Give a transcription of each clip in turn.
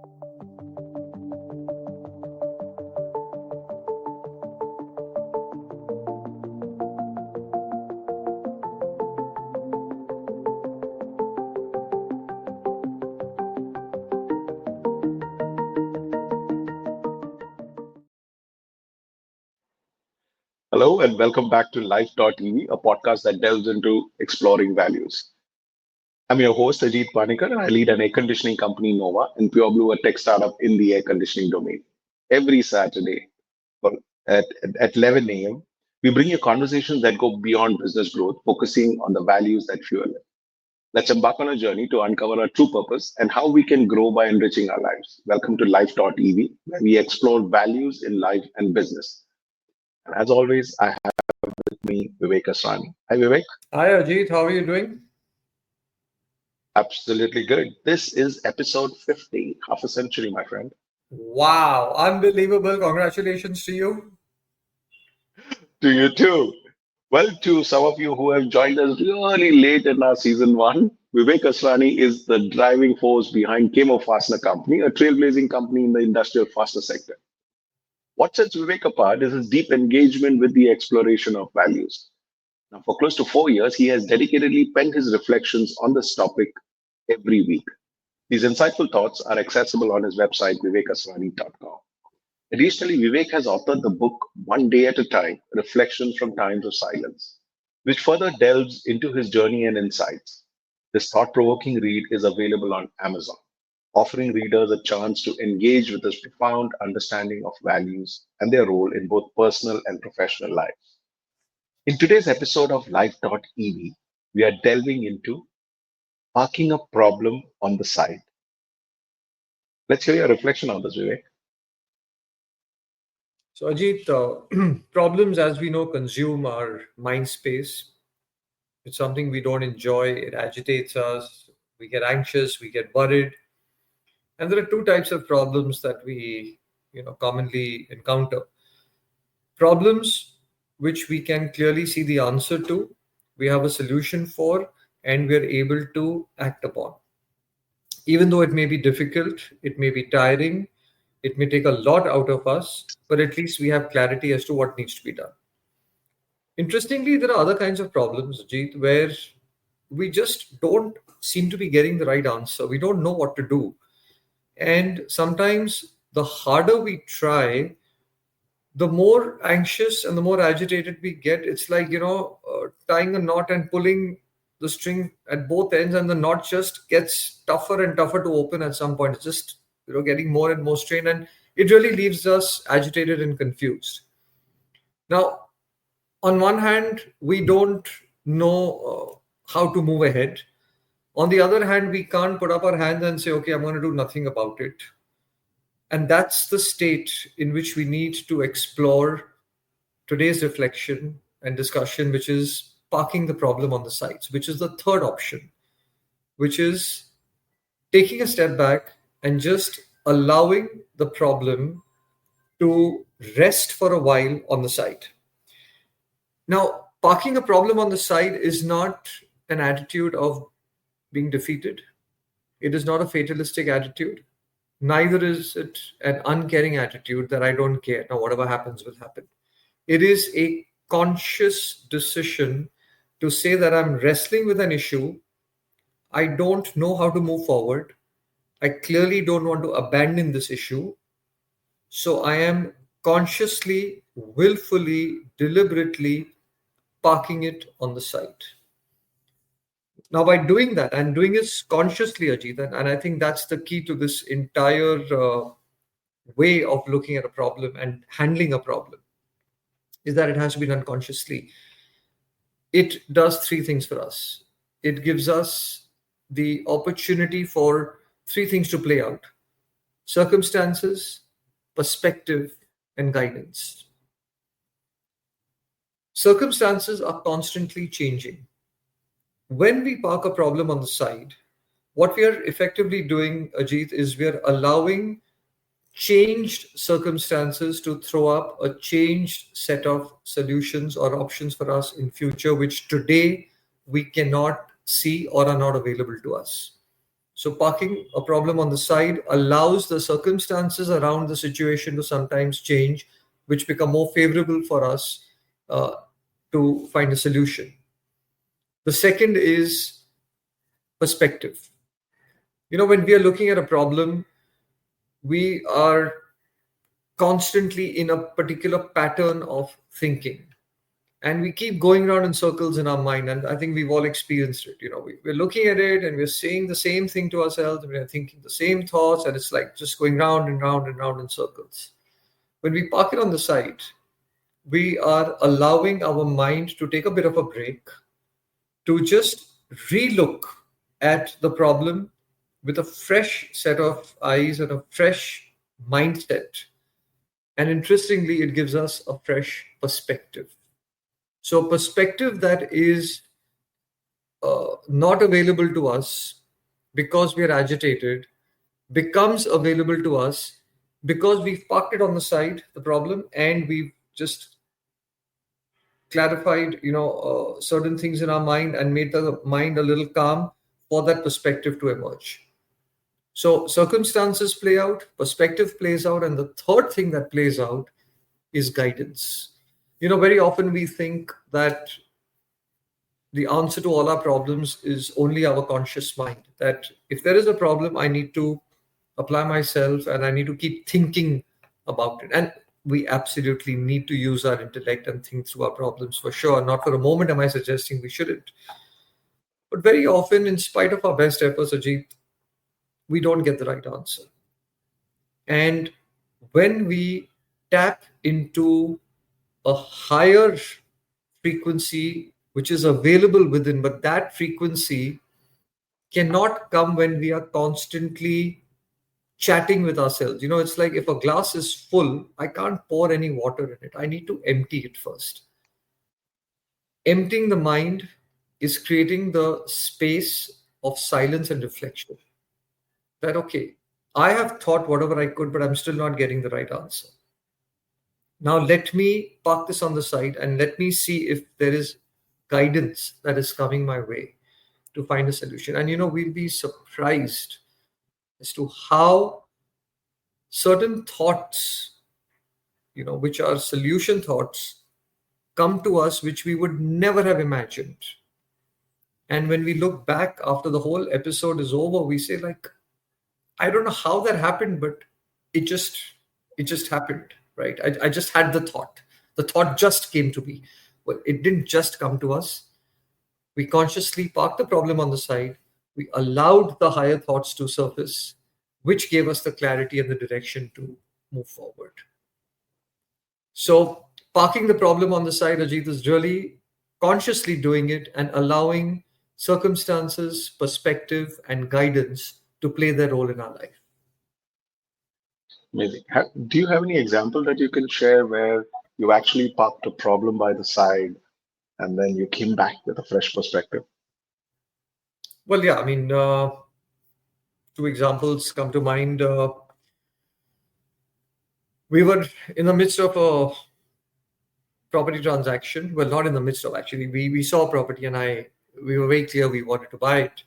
Hello and welcome back to Life.EV, a podcast that delves into exploring values. I'm your host, Ajit Panicker, and I lead an air conditioning company, Nova, and Pureblu, a tech startup in the air conditioning domain. Every Saturday well, at 11 a.m., we bring you conversations that go beyond business growth, focusing on the values that fuel it. Let's embark on a journey to uncover our true purpose and how we can grow by enriching our lives. Welcome to Life.EV, where we explore values in life and business. And as always, I have with me Vivek Asrani. Hi, Vivek. Hi Ajit, how are you doing? Absolutely good. This is episode 50, half a century, my friend. Wow, unbelievable. Congratulations to you. To you too. Well, to some of you who have joined us really late in our season one, Vivek Asrani is the driving force behind Camo Fastener Company, a trailblazing company in the industrial fastener sector. What sets Vivek apart is his deep engagement with the exploration of values. Now, for close to 4 years, he has dedicatedly penned his reflections on this topic every week. These insightful thoughts are accessible on his website, vivekasrani.com. Additionally, Vivek has authored the book One Day at a Time Reflections from Times of Silence, which further delves into his journey and insights. This thought provoking read is available on Amazon, offering readers a chance to engage with his profound understanding of values and their role in both personal and professional life. In today's episode of Life.EV, we are delving into parking a problem on the side. Let's hear your reflection on this, Vivek. So Ajit, problems as we know consume our mind space. It's something we don't enjoy. It agitates us. We get anxious. We get worried. And there are two types of problems that we, commonly encounter. Problems which we can clearly see the answer to, we have a solution for, and we are able to act upon. Even though it may be difficult, it may be tiring, it may take a lot out of us, but at least we have clarity as to what needs to be done. Interestingly, there are other kinds of problems, Jeet, where we just don't seem to be getting the right answer. We don't know what to do. And sometimes the harder we try, the more anxious and the more agitated we get. It's like, tying a knot and pulling the string at both ends, and the knot just gets tougher and tougher to open at some point. It's just, getting more and more strained, and it really leaves us agitated and confused. Now, on one hand, we don't know how to move ahead. On the other hand, we can't put up our hands and say, okay, I'm going to do nothing about it. And that's the state in which we need to explore today's reflection and discussion, which is parking the problem on the sides, which is the third option, which is taking a step back and just allowing the problem to rest for a while on the side. Now, parking a problem on the side is not an attitude of being defeated. It is not a fatalistic attitude. Neither is it an uncaring attitude that I don't care. Now, whatever happens will happen. It is a conscious decision to say that I'm wrestling with an issue. I don't know how to move forward. I clearly don't want to abandon this issue. So I am consciously, willfully, deliberately parking it on the side. Now, by doing that, and doing it consciously, Ajit, and I think that's the key to this entire way of looking at a problem and handling a problem, is that it has to be done consciously. It does three things for us. It gives us the opportunity for three things to play out: circumstances, perspective, and guidance. Circumstances are constantly changing. When we park a problem on the side, what we are effectively doing, Ajit, is we are allowing changed circumstances to throw up a changed set of solutions or options for us in future, which today we cannot see or are not available to us. So parking a problem on the side allows the circumstances around the situation to sometimes change, which become more favorable for us uh, to find a solution. The second is perspective. When we are looking at a problem, we are constantly in a particular pattern of thinking. And we keep going around in circles in our mind. And I think we've all experienced it. We're looking at it and we're saying the same thing to ourselves. We're thinking the same thoughts, and it's like just going round and round and round in circles. When we park it on the side, we are allowing our mind to take a bit of a break, to just relook at the problem with a fresh set of eyes and a fresh mindset. And interestingly, it gives us a fresh perspective. So, perspective that is not available to us because we are agitated becomes available to us because we've parked it on the side, the problem, and we've just clarified, certain things in our mind and made the mind a little calm for that perspective to emerge. So circumstances play out, perspective plays out, and the third thing that plays out is guidance. Very often we think that the answer to all our problems is only our conscious mind. That if there is a problem, I need to apply myself and I need to keep thinking about it. And we absolutely need to use our intellect and think through our problems for sure. Not for a moment am I suggesting we shouldn't. But very often, in spite of our best efforts, Ajit, we don't get the right answer. And when we tap into a higher frequency which is available within, but that frequency cannot come when we are constantly chatting with ourselves. It's like if a glass is full, I can't pour any water in it. I need to empty it first. Emptying the mind is creating the space of silence and reflection. That, okay, I have thought whatever I could, but I'm still not getting the right answer. Now, let me park this on the side and let me see if there is guidance that is coming my way to find a solution. And, we'll be surprised as to how certain thoughts, which are solution thoughts, come to us, which we would never have imagined. And when we look back after the whole episode is over, we say, like, I don't know how that happened, but it just it just happened, right? I just had the thought. The thought just came to me. Well, it didn't just come to us. We consciously parked the problem on the side. We allowed the higher thoughts to surface, which gave us the clarity and the direction to move forward. So, parking the problem on the side, Ajit, is really consciously doing it and allowing circumstances, perspective, and guidance to play their role in our life. Amazing. Do you have any example that you can share where you actually parked a problem by the side and then you came back with a fresh perspective? Well, yeah, I mean, two examples come to mind. We were in the midst of a property transaction. Well, not in the midst of, actually. We saw a property and we were very clear we wanted to buy it.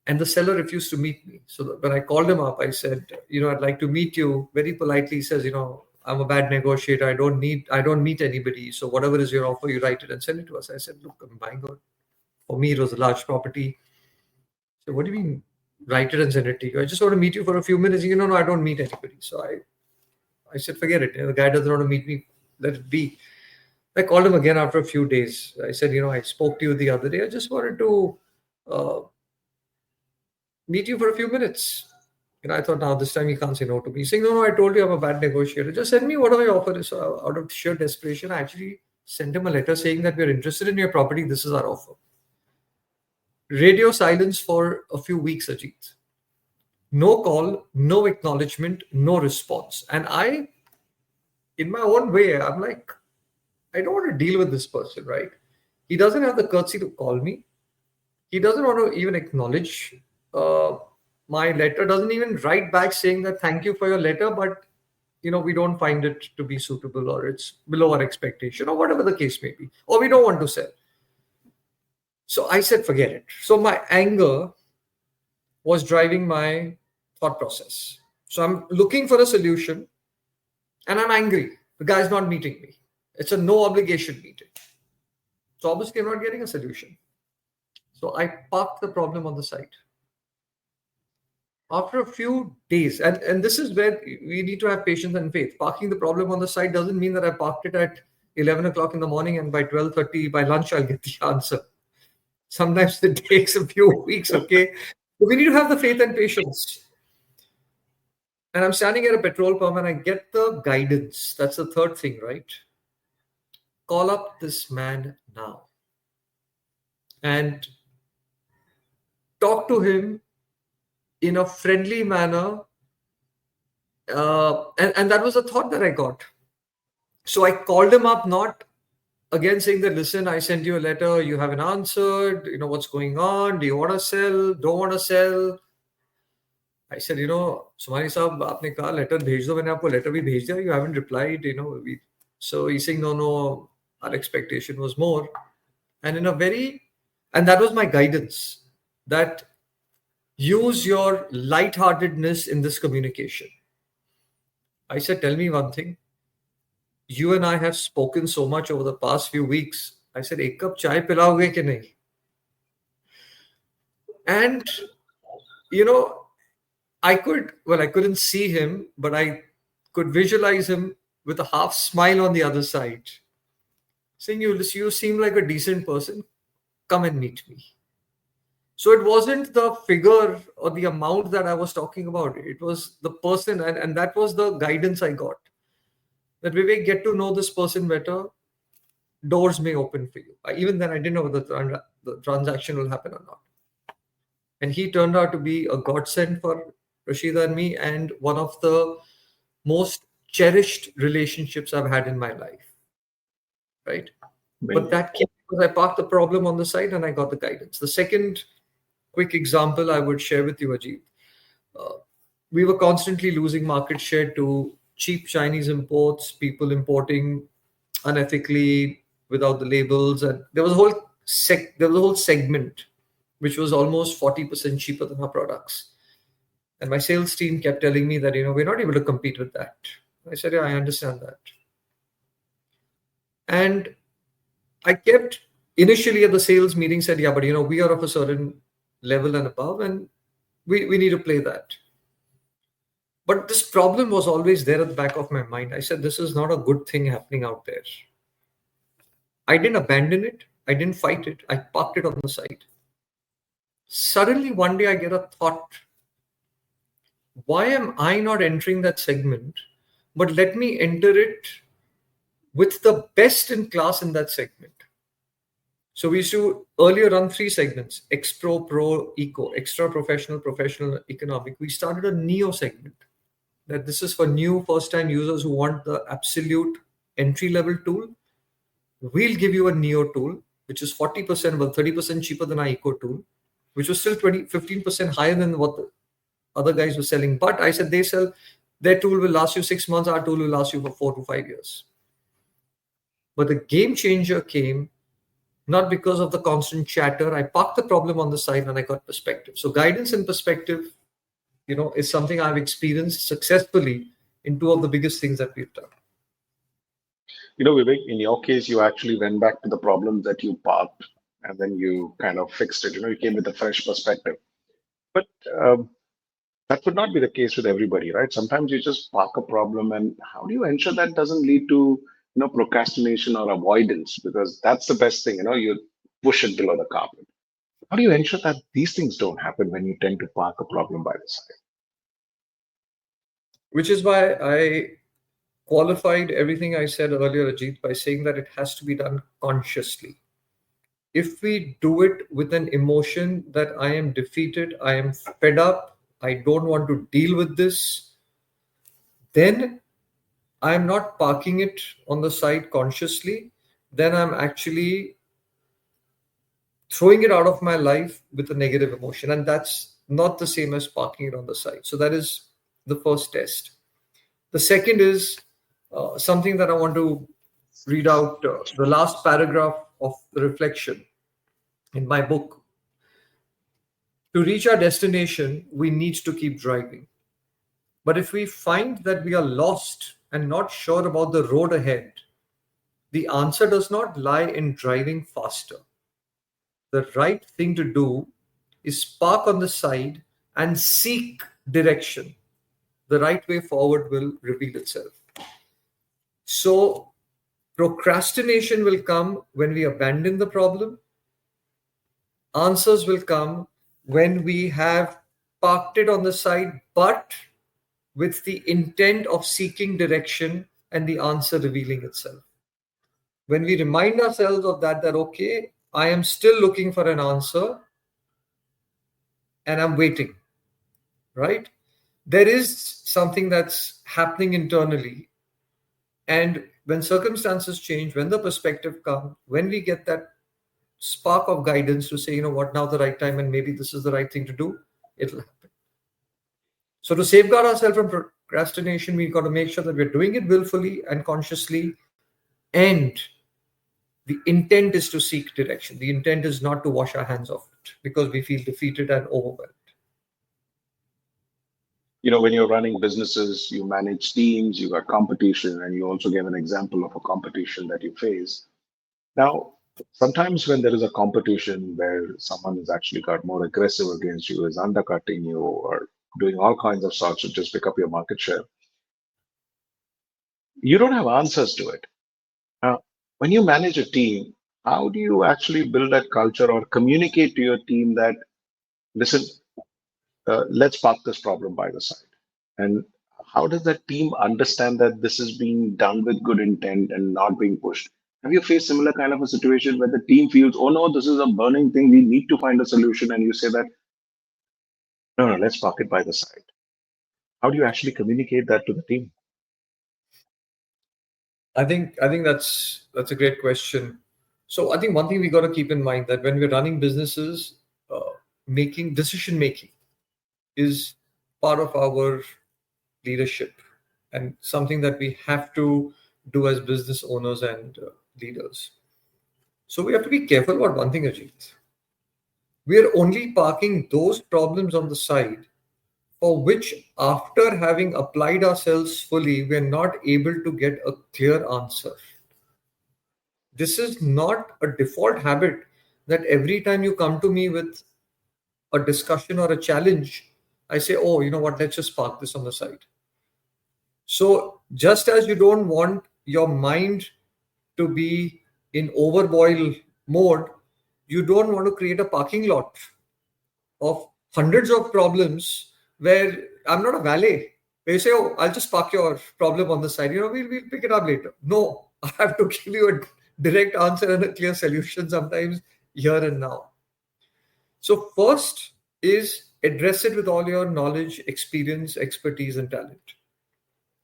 And the seller refused to meet me. So when I called him up, I said, I'd like to meet you. Very politely, he says, I'm a bad negotiator. I don't meet anybody. So whatever is your offer, you write it and send it to us. I said, look, I'm buying it. For me, it was a large property. So what do you mean, write it and send it to you? I just want to meet you for a few minutes. No, I don't meet anybody. So I said, forget it. The guy doesn't want to meet me. Let it be. I called him again after a few days. I said, I spoke to you the other day. I just wanted to uh, meet you for a few minutes. I thought, now this time he can't say no to me. He's saying, no, I told you I'm a bad negotiator. Just send me whatever your offer is. So out of sheer desperation, I actually sent him a letter saying that we're interested in your property. This is our offer. Radio silence for a few weeks, Ajit. No call, no acknowledgement, no response. And I, in my own way, I'm like, I don't want to deal with this person, right? He doesn't have the courtesy to call me. He doesn't want to even acknowledge my letter, doesn't even write back saying that thank you for your letter, but we don't find it to be suitable, or it's below our expectation, or whatever the case may be, or we don't want to sell. So I said, forget it. So my anger was driving my thought process. So I'm looking for a solution and I'm angry. The guy's not meeting me. It's a no obligation meeting. So obviously I'm not getting a solution. So I parked the problem on the side. After a few days, and this is where we need to have patience and faith. Parking the problem on the side doesn't mean that I parked it at 11 o'clock in the morning and by 12:30 by lunch I'll get the answer. Sometimes it takes a few weeks, okay? But we need to have the faith and patience. And I'm standing at a petrol pump and I get the guidance. That's the third thing, right? Call up this man now and talk to him in a friendly manner. And that was a thought that I got. So I called him up, not again saying that, listen, I sent you a letter, you haven't answered, what's going on? Do you want to sell? Don't want to sell? I said, Sumani Saab, aapne kaha letter bhej do, maine aapko letter bhi bhej diya, you haven't replied, So he's saying, no, our expectation was more. And and that was my guidance, that use your lightheartedness in this communication. I said, tell me one thing. You and I have spoken so much over the past few weeks. I said, ek cup chai pilaoge ke nahi? And, I couldn't see him, but I could visualize him with a half smile on the other side, saying, you seem like a decent person. Come and meet me. So it wasn't the figure or the amount that I was talking about. It was the person. And that was the guidance I got. That Vivek, get to know this person better. Doors may open for you. Even then, I didn't know whether the transaction will happen or not. And he turned out to be a godsend for Rashida and me, and one of the most cherished relationships I've had in my life. Right? But that came because I parked the problem on the side and I got the guidance. The second quick example I would share with you, Ajit. We were constantly losing market share to cheap Chinese imports, people importing unethically without the labels, and there was a whole segment which was almost 40% cheaper than our products. And my sales team kept telling me that we're not able to compete with that. I said, yeah, I understand that. And I kept initially at the sales meeting said, yeah, but we are of a certain level and above, and we need to play that. But this problem was always there at the back of my mind. I said, this is not a good thing happening out there. I didn't abandon it. I didn't fight it. I parked it on the side. Suddenly one day I get a thought. Why am I not entering that segment? But let me enter it with the best in class in that segment. So we used to earlier run 3 segments: Ex-Pro, Pro, Eco, Extra Professional, Professional, Economic. We started a Neo segment. That this is for new first-time users who want the absolute entry-level tool. We'll give you a Neo tool, which is 40%, 30% cheaper than our Eco tool, which was still 15% higher than what the other guys were selling. But I said, their tool will last you 6 months, our tool will last you for 4 to 5 years. But the game changer came not because of the constant chatter. I parked the problem on the side and I got perspective. So guidance and perspective, is something I've experienced successfully in 2 of the biggest things that we've done. Vivek, in your case, you actually went back to the problem that you parked and then you kind of fixed it. You came with a fresh perspective. But that would not be the case with everybody, right? Sometimes you just park a problem, and how do you ensure that doesn't lead to, procrastination or avoidance? Because that's the best thing, you push it below the carpet. How do you ensure that these things don't happen when you tend to park a problem by the side? Which is why I qualified everything I said earlier, Ajit, by saying that it has to be done consciously. If we do it with an emotion that I am defeated, I am fed up, I don't want to deal with this, then I'm not parking it on the side consciously. Then I'm actually throwing it out of my life with a negative emotion. And that's not the same as parking it on the side. So that is the first test. The second is something that I want to read out, the last paragraph of the reflection in my book. To reach our destination, we need to keep driving. But if we find that we are lost and not sure about the road ahead, the answer does not lie in driving faster. The right thing to do is park on the side and seek direction. The right way forward will reveal itself. So, procrastination will come when we abandon the problem. Answers will come when we have parked it on the side, but with the intent of seeking direction and the answer revealing itself. When we remind ourselves of that, that okay, I am still looking for an answer and I'm waiting, right? There is something that's happening internally. And when circumstances change, when the perspective comes, when we get that spark of guidance to say, you know what, now the right time and maybe this is the right thing to do, it'll happen. So to safeguard ourselves from procrastination, we've got to make sure that we're doing it willfully and consciously. And the intent is to seek direction. The intent is not to wash our hands off it because we feel defeated and overwhelmed. When you're running businesses, you manage teams, you got competition, and you also gave an example of a competition that you face. Now, sometimes when there is a competition where someone has actually got more aggressive against you, is undercutting you, or doing all kinds of sorts to just pick up your market share, you don't have answers to it. Now, when you manage a team, how do you actually build that culture or communicate to your team that, listen, let's park this problem by the side? And how does that team understand that this is being done with good intent and not being pushed? Have you faced similar kind of a situation where the team feels, oh no, this is a burning thing, we need to find a solution, and you say that, no, no, let's park it by the side? How do you actually communicate that to the team? I think that's a great question. So I think one thing we got to keep in mind that when we're running businesses, making decision making is part of our leadership and something that we have to do as business owners and leaders. So we have to be careful about one thing, Ajit. We are only parking those problems on the side for which, after having applied ourselves fully, we're not able to get a clear answer. This is not a default habit that every time you come to me with a discussion or a challenge, I say, oh, you know what, let's just park this on the side. So, just as you don't want your mind to be in overboil mode, you don't want to create a parking lot of hundreds of problems where I'm not a valet. Where you say, oh, I'll just park your problem on the side. We'll pick it up later. No, I have to give you a direct answer and a clear solution sometimes here and now. So first is address it with all your knowledge, experience, expertise, and talent.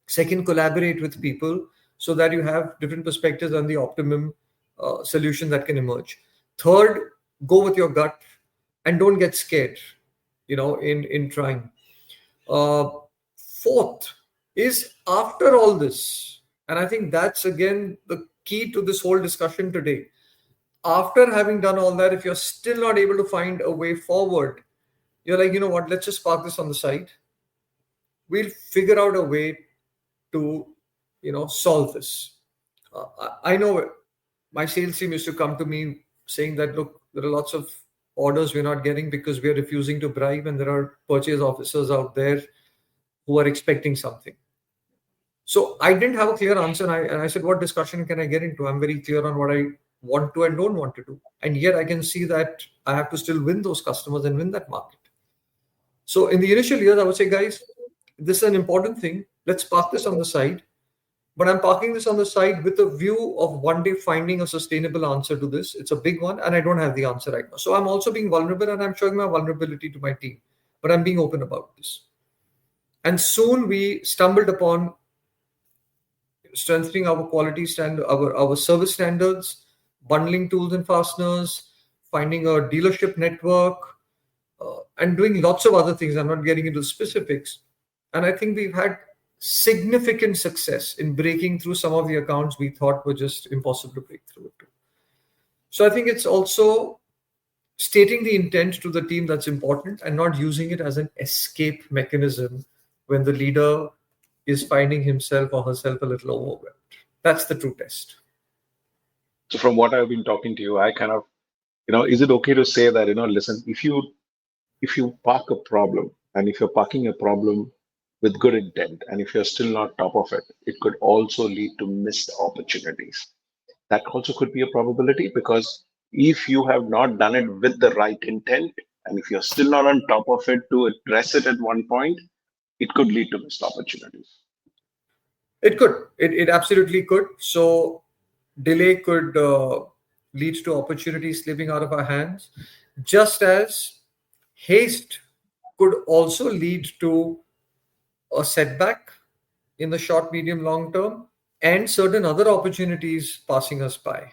Second, collaborate with people so that you have different perspectives on the optimum solution that can emerge. Third, go with your gut and don't get scared, in trying. Uh, Fourth is after all this, and I think that's again the key to this whole discussion today. After having done all that, if you're still not able to find a way forward, you're like, you know what, let's just park this on the side. We'll figure out a way to, solve this. I know my sales team used to come to me saying that, look, there are lots of orders we're not getting because we're refusing to bribe, and there are purchase officers out there who are expecting something. So I didn't have a clear answer. And I said, what discussion can I get into? I'm very clear on what I want to and don't want to do. And yet I can see that I have to still win those customers and win that market. So in the initial years, I would say, guys, this is an important thing. Let's park this on the side. But I'm parking this on the side with a view of one day finding a sustainable answer to this. It's a big one, and I don't have the answer right now. So I'm also being vulnerable, and I'm showing my vulnerability to my team. But I'm being open about this. And soon we stumbled upon strengthening our quality standard, our service standards, bundling tools and fasteners, finding a dealership network, and doing lots of other things. I'm not getting into specifics. And I think we've had significant success in breaking through some of the accounts we thought were just impossible to break through to. So I think it's also stating the intent to the team, that's important, and not using it as an escape mechanism when the leader is finding himself or herself a little overwhelmed. That's the true test. So from what I've been talking to you, I kind of, is it okay to say that, listen, if you park a problem, and if you're parking a problem with good intent, and if you're still not top of it, it could also lead to missed opportunities. That also could be a probability, because if you have not done it with the right intent, and if you're still not on top of it to address it at one point, it could lead to missed opportunities. It could. It absolutely could. So delay could lead to opportunities slipping out of our hands, just as haste could also lead to a setback in the short, medium, long term, and certain other opportunities passing us by.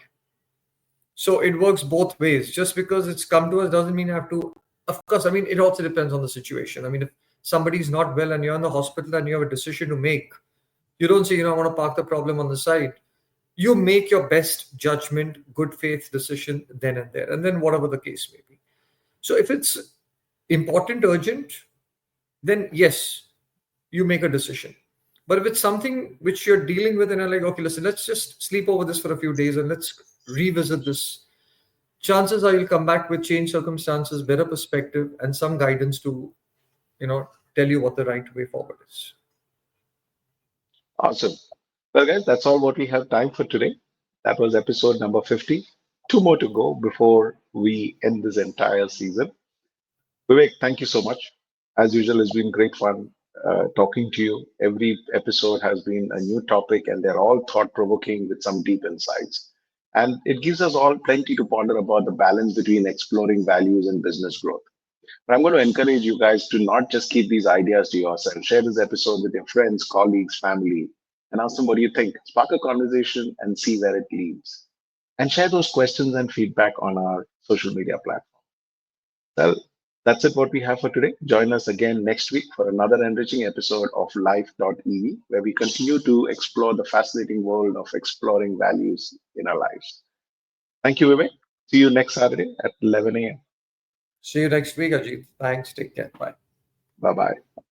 So it works both ways. Just because it's come to us doesn't mean I have to. Of course, I mean, it also depends on the situation. I mean, if somebody's not well and you're in the hospital and you have a decision to make, you don't say, I want to park the problem on the side. You make your best judgment, good faith decision then and there, and then whatever the case may be. So if it's important, urgent, then yes, you make a decision. But if it's something which you're dealing with and you're like, okay, listen, let's just sleep over this for a few days and let's revisit this, chances are you'll come back with changed circumstances, better perspective, and some guidance to, you know, tell you what the right way forward is. Awesome. Well, guys, that's all what we have time for today. That was episode number 50. Two more to go before we end this entire season. Vivek, thank you so much. As usual, it's been great fun talking to you. Every episode has been a new topic, and they're all thought provoking with some deep insights. And it gives us all plenty to ponder about the balance between exploring values and business growth. But I'm going to encourage you guys to not just keep these ideas to yourself. Share this episode with your friends, colleagues, family, and ask them what do you think. Spark a conversation and see where it leads. And share those questions and feedback on our social media platform. Well, that's it what we have for today. Join us again next week for another enriching episode of Life.EV, where we continue to explore the fascinating world of exploring values in our lives. Thank you, Vivek. See you next Saturday at 11 a.m. See you next week, Ajit. Thanks. Take care. Bye. Bye bye.